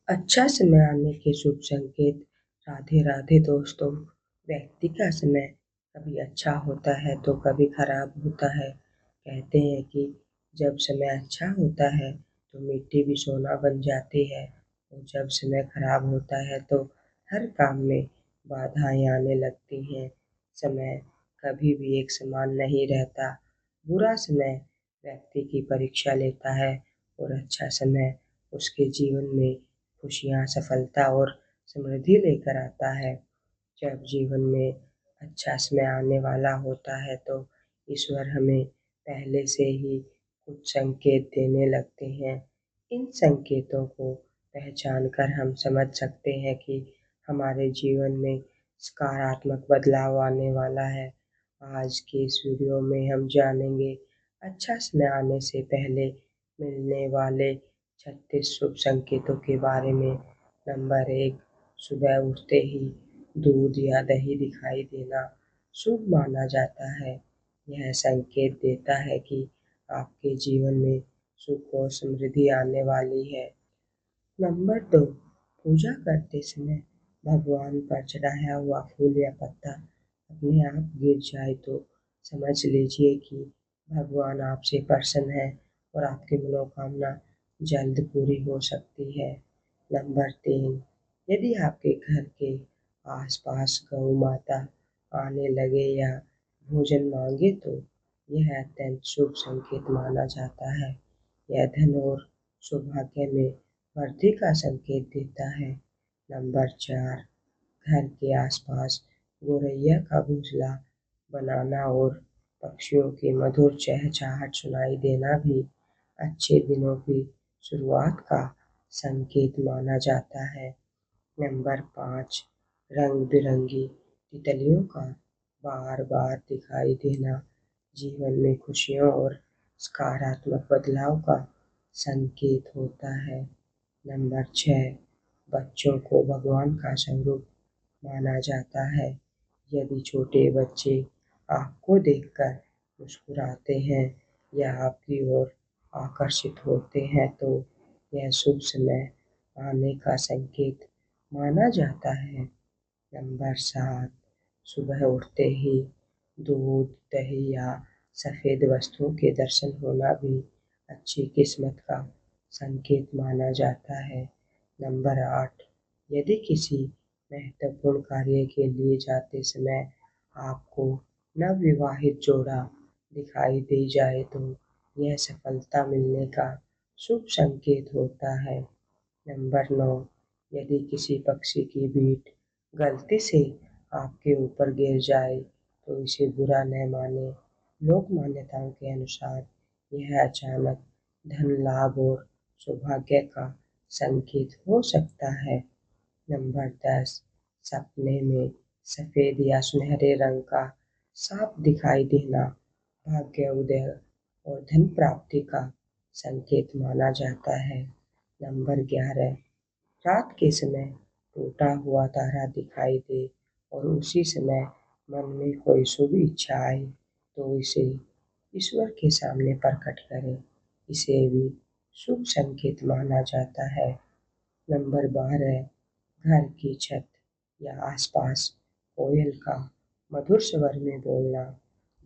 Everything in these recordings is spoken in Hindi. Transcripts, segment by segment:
अच्छा समय आने के शुभ संकेत। राधे राधे दोस्तों। व्यक्ति का समय कभी अच्छा होता है तो कभी खराब होता है। कहते हैं कि जब समय अच्छा होता है तो मिट्टी भी सोना बन जाती है, और जब समय खराब होता है तो हर काम में बाधाएं आने लगती हैं। समय कभी भी एक समान नहीं रहता। बुरा समय व्यक्ति की परीक्षा लेता है, और अच्छा समय उसके जीवन में खुशियाँ, सफलता और समृद्धि लेकर आता है। जब जीवन में अच्छा समय आने वाला होता है तो ईश्वर हमें पहले से ही कुछ संकेत देने लगते हैं। इन संकेतों को पहचान कर हम समझ सकते हैं कि हमारे जीवन में सकारात्मक बदलाव आने वाला है। आज के इस वीडियो में हम जानेंगे अच्छा समय आने से पहले मिलने वाले 36 शुभ संकेतों के बारे में। नंबर 1, सुबह उठते ही दूध या दही दिखाई देना शुभ माना जाता है। यह संकेत देता है कि आपके जीवन में सुख और समृद्धि आने वाली है। नंबर 2, पूजा करते समय भगवान पर चढ़ाया हुआ फूल या पत्ता अपने आप गिर जाए तो समझ लीजिए कि भगवान आपसे प्रसन्न है और आपकी मनोकामना जल्द पूरी हो सकती है। नंबर 3, यदि आपके घर के आसपास गौ माता आने लगे या भोजन मांगे तो यह अत्यंत शुभ संकेत माना जाता है। यह धन और सौभाग्य में वृद्धि का संकेत देता है। नंबर 4, घर के आसपास गौरैया का घोंसला बनाना और पक्षियों की मधुर चहचहाट सुनाई देना भी अच्छे दिनों की शुरुआत का संकेत माना जाता है। नंबर 5, रंग बिरंगी तितलियों का बार बार दिखाई देना जीवन में खुशियों और सकारात्मक बदलाव का संकेत होता है। नंबर 6, बच्चों को भगवान का स्वरूप माना जाता है। यदि छोटे बच्चे आपको देखकर मुस्कुराते हैं या आपकी ओर आकर्षित होते हैं तो यह शुभ समय आने का संकेत माना जाता है। नंबर 7, सुबह उठते ही दूध, दही या सफ़ेद वस्तुओं के दर्शन होना भी अच्छी किस्मत का संकेत माना जाता है। नंबर 8, यदि किसी महत्वपूर्ण कार्य के लिए जाते समय आपको नवविवाहित जोड़ा दिखाई दे जाए तो यह सफलता मिलने का शुभ संकेत होता है। नंबर 9, यदि किसी पक्षी की बीट गलती से आपके ऊपर गिर जाए तो इसे बुरा न माने। लोक मान्यताओं के अनुसार यह अचानक धन लाभ और सौभाग्य का संकेत हो सकता है। नंबर 10, सपने में सफ़ेद या सुनहरे रंग का सांप दिखाई देना भाग्य उदय और धन प्राप्ति का संकेत माना जाता है। नंबर 11, रात के समय टूटा हुआ तारा दिखाई दे और उसी समय मन में कोई शुभ इच्छा आए तो इसे ईश्वर के सामने प्रकट करें। इसे भी शुभ संकेत माना जाता है। नंबर 12, घर की छत या आसपास कोयल का मधुर स्वर में बोलना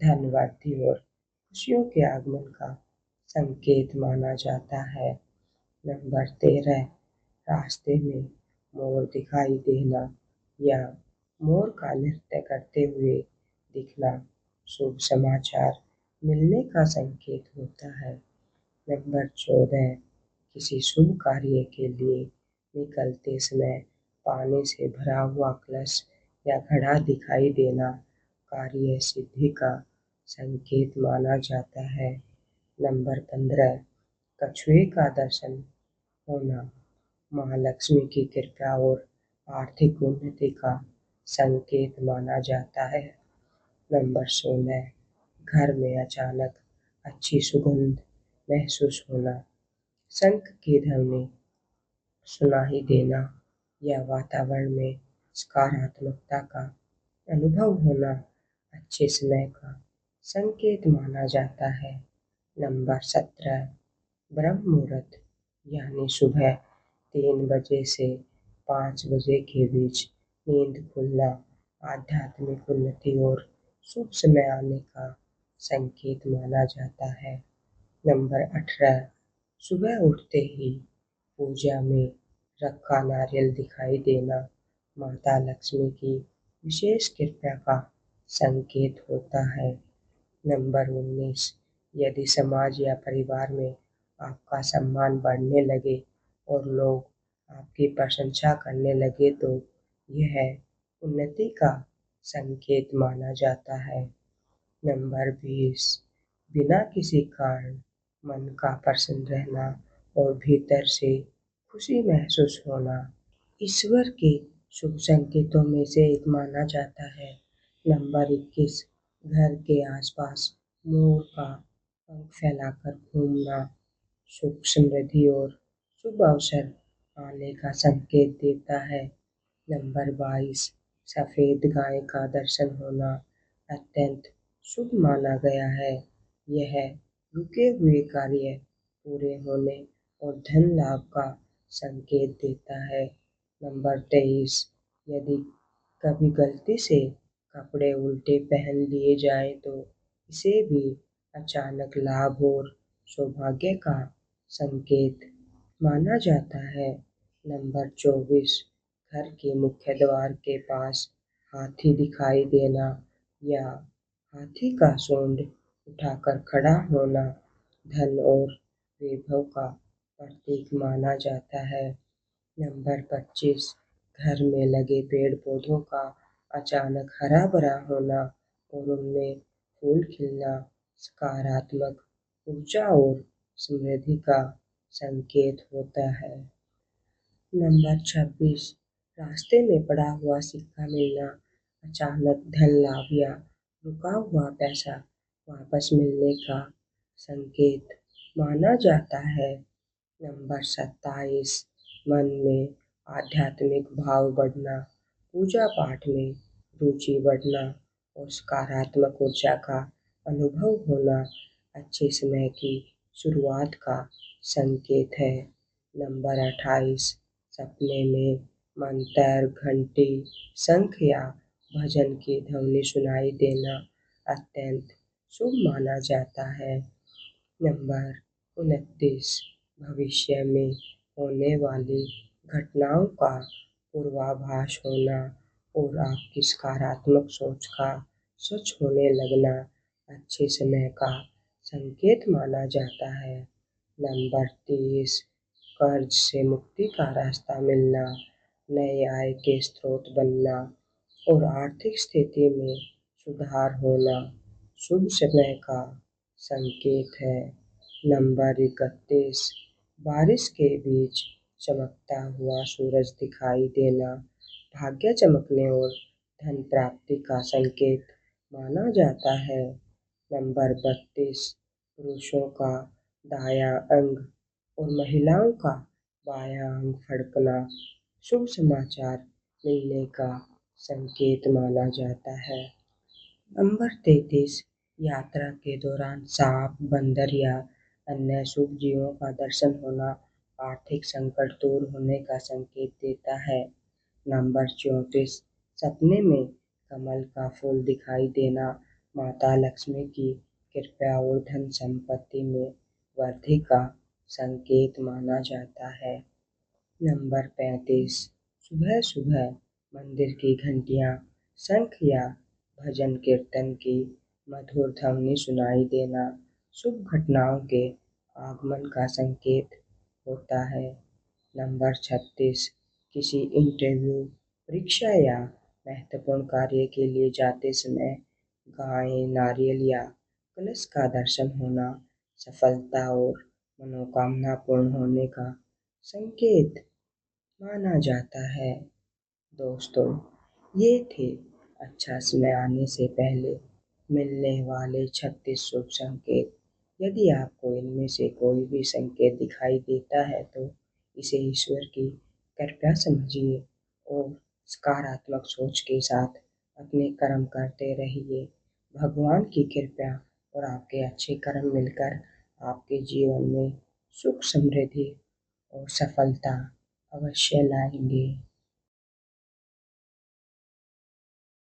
धन वृद्धि और खुशियों के आगमन का संकेत माना जाता है। नंबर 13, रास्ते में मोर दिखाई देना या मोर का नृत्य करते हुए दिखना शुभ समाचार मिलने का संकेत होता है। नंबर 14, किसी शुभ कार्य के लिए निकलते समय पानी से भरा हुआ कलश या घड़ा दिखाई देना कार्य सिद्धि का संकेत माना जाता है। नंबर 15, कछुए का दर्शन होना माँ लक्ष्मी की कृपा और आर्थिक उन्नति का संकेत माना जाता है। नंबर 16, घर में अचानक अच्छी सुगंध महसूस होना, शंख की ध्वनि सुनाई देना या वातावरण में सकारात्मकता का अनुभव होना अच्छे समय का संकेत माना जाता है। नंबर 17, ब्रह्म मुहूर्त यानी सुबह 3 बजे से 5 बजे के बीच नींद खुलना आध्यात्मिक उन्नति और शुभ समय आने का संकेत माना जाता है। नंबर 18, सुबह उठते ही पूजा में रखा नारियल दिखाई देना माता लक्ष्मी की विशेष कृपा का संकेत होता है। नंबर 19, यदि समाज या परिवार में आपका सम्मान बढ़ने लगे और लोग आपकी प्रशंसा करने लगे तो यह उन्नति का संकेत माना जाता है। नंबर 20, बिना किसी कारण मन का प्रसन्न रहना और भीतर से खुशी महसूस होना ईश्वर के शुभ संकेतों में से एक माना जाता है। नंबर 21, घर के आसपास मोर का पंख फैलाकर घूमना सुख समृद्धि और शुभ अवसर आने का संकेत देता है। नंबर 22, सफेद गाय का दर्शन होना अत्यंत शुभ माना गया है। यह रुके हुए कार्य पूरे होने और धन लाभ का संकेत देता है। नंबर 23, यदि कभी गलती से कपड़े उल्टे पहन लिए जाएं तो इसे भी अचानक लाभ और सौभाग्य का संकेत माना जाता है। नंबर 24, घर के मुख्य द्वार के पास हाथी दिखाई देना या हाथी का सूंड उठाकर खड़ा होना धन और वैभव का प्रतीक माना जाता है। नंबर 25, घर में लगे पेड़ पौधों का अचानक हरा भरा होना और उनमें फूल खिलना सकारात्मक ऊर्जा और समृद्धि का संकेत होता है। नंबर 26, रास्ते में पड़ा हुआ सिक्का मिलना अचानक धन लाभ या रुका हुआ पैसा वापस मिलने का संकेत माना जाता है। नंबर 27, मन में आध्यात्मिक भाव बढ़ना, पूजा पाठ में रुचि बढ़ना और सकारात्मक ऊर्जा का अनुभव होना अच्छे समय की शुरुआत का संकेत है। नंबर 28, सपने में मंत्र, घंटी, शंख या भजन की ध्वनि सुनाई देना अत्यंत शुभ माना जाता है। नंबर 29, भविष्य में होने वाली घटनाओं का पूर्वाभास होना और आपकी सकारात्मक सोच का सच होने लगना अच्छे समय का संकेत माना जाता है। नंबर 30, कर्ज से मुक्ति का रास्ता मिलना, नए आय के स्रोत बनना और आर्थिक स्थिति में सुधार होना शुभ समय का संकेत है। नंबर 31, बारिश के बीच चमकता हुआ सूरज दिखाई देना भाग्य चमकने और धन प्राप्ति का संकेत माना जाता है। नंबर 32, पुरुषों का दायां अंग और महिलाओं का बायां अंग फड़कना शुभ समाचार मिलने का संकेत माना जाता है। नंबर 33, यात्रा के दौरान सांप, बंदर या अन्य शुभ जीवों का दर्शन होना आर्थिक संकट दूर होने का संकेत देता है। नंबर 34, सपने में कमल का फूल दिखाई देना माता लक्ष्मी की कृपा और धन संपत्ति में वृद्धि का संकेत माना जाता है। नंबर 35, सुबह सुबह मंदिर की घंटियां, शंख या भजन कीर्तन की मधुर ध्वनि सुनाई देना शुभ घटनाओं के आगमन का संकेत होता है। नंबर 36, किसी इंटरव्यू, परीक्षा या महत्वपूर्ण कार्य के लिए जाते समय गाय, नारियल या कलश का दर्शन होना सफलता और मनोकामना पूर्ण होने का संकेत माना जाता है। दोस्तों, ये थे अच्छा समय आने से पहले मिलने वाले 36 शुभ संकेत। यदि आपको इनमें से कोई भी संकेत दिखाई देता है तो इसे ईश्वर की कृपा समझिए और सकारात्मक सोच के साथ अपने कर्म करते रहिए। भगवान की कृपा और आपके अच्छे कर्म मिलकर आपके जीवन में सुख समृद्धि और सफलता अवश्य लाएंगे।